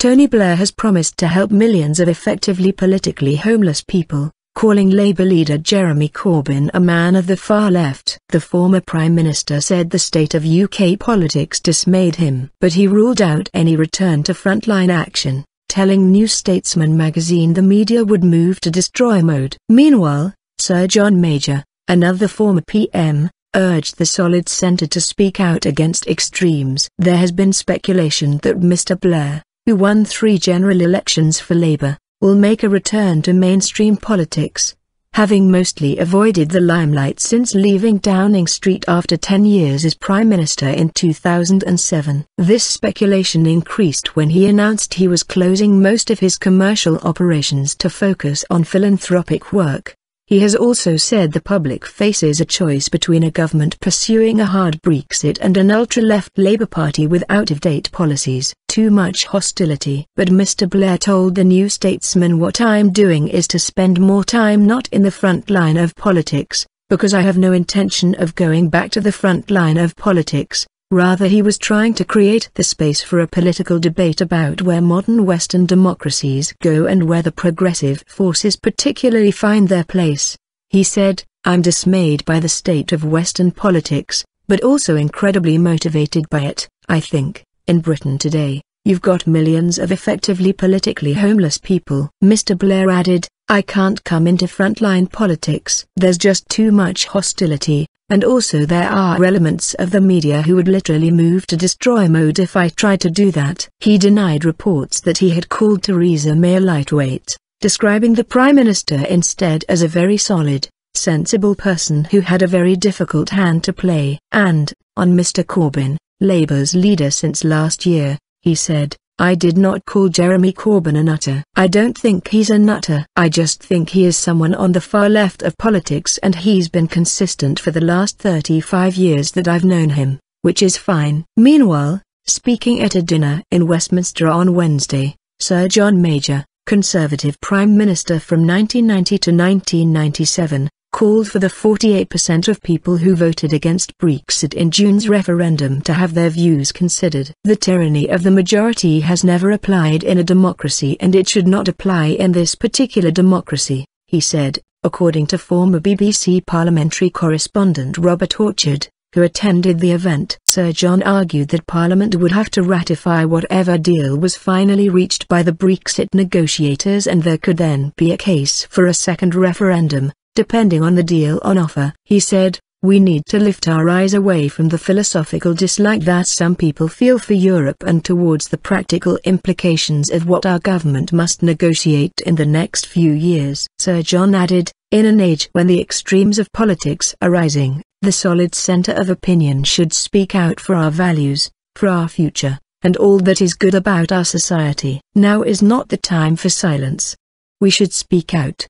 Tony Blair has promised to help millions of effectively politically homeless people, calling Labour leader Jeremy Corbyn a man of the far left. The former Prime Minister said the state of UK politics dismayed him, but he ruled out any return to frontline action, telling New Statesman magazine the media would move to destroy mode. Meanwhile, Sir John Major, another former PM, urged the solid centre to speak out against extremes. There has been speculation that Mr Blair, who won 3 general elections for Labour, will make a return to mainstream politics, having mostly avoided the limelight since leaving Downing Street after 10 years as Prime Minister in 2007. This speculation increased when he announced he was closing most of his commercial operations to focus on philanthropic work. He has also said the public faces a choice between a government pursuing a hard Brexit and an ultra-left Labour Party with out-of-date policies. Too much hostility. But Mr Blair told the New Statesman, "What I'm doing is to spend more time not in the front line of politics, because I have no intention of going back to the front line of politics." Rather, he was trying to create the space for a political debate about where modern Western democracies go and where the progressive forces particularly find their place. He said, "I'm dismayed by the state of Western politics, but also incredibly motivated by it. I think, in Britain today, you've got millions of effectively politically homeless people." Mr Blair added, "I can't come into frontline politics. There's just too much hostility. And also there are elements of the media who would literally move to destroy mode if I tried to do that." He denied reports that he had called Theresa May a lightweight, describing the Prime Minister instead as a very solid, sensible person who had a very difficult hand to play. And, on Mr Corbyn, Labour's leader since last year, he said, "I did not call Jeremy Corbyn a nutter. I don't think he's a nutter. I just think he is someone on the far left of politics, and he's been consistent for the last 35 years that I've known him, which is fine." Meanwhile, speaking at a dinner in Westminster on Wednesday, Sir John Major, Conservative Prime Minister from 1990 to 1997, called for the 48% of people who voted against Brexit in June's referendum to have their views considered. "The tyranny of the majority has never applied in a democracy, and it should not apply in this particular democracy," he said, according to former BBC parliamentary correspondent Robert Orchard, who attended the event. Sir John argued that Parliament would have to ratify whatever deal was finally reached by the Brexit negotiators, and there could then be a case for a second referendum, depending on the deal on offer. He said, "We need to lift our eyes away from the philosophical dislike that some people feel for Europe and towards the practical implications of what our government must negotiate in the next few years." Sir John added, "In an age when the extremes of politics are rising, the solid centre of opinion should speak out for our values, for our future, and all that is good about our society. Now is not the time for silence. We should speak out."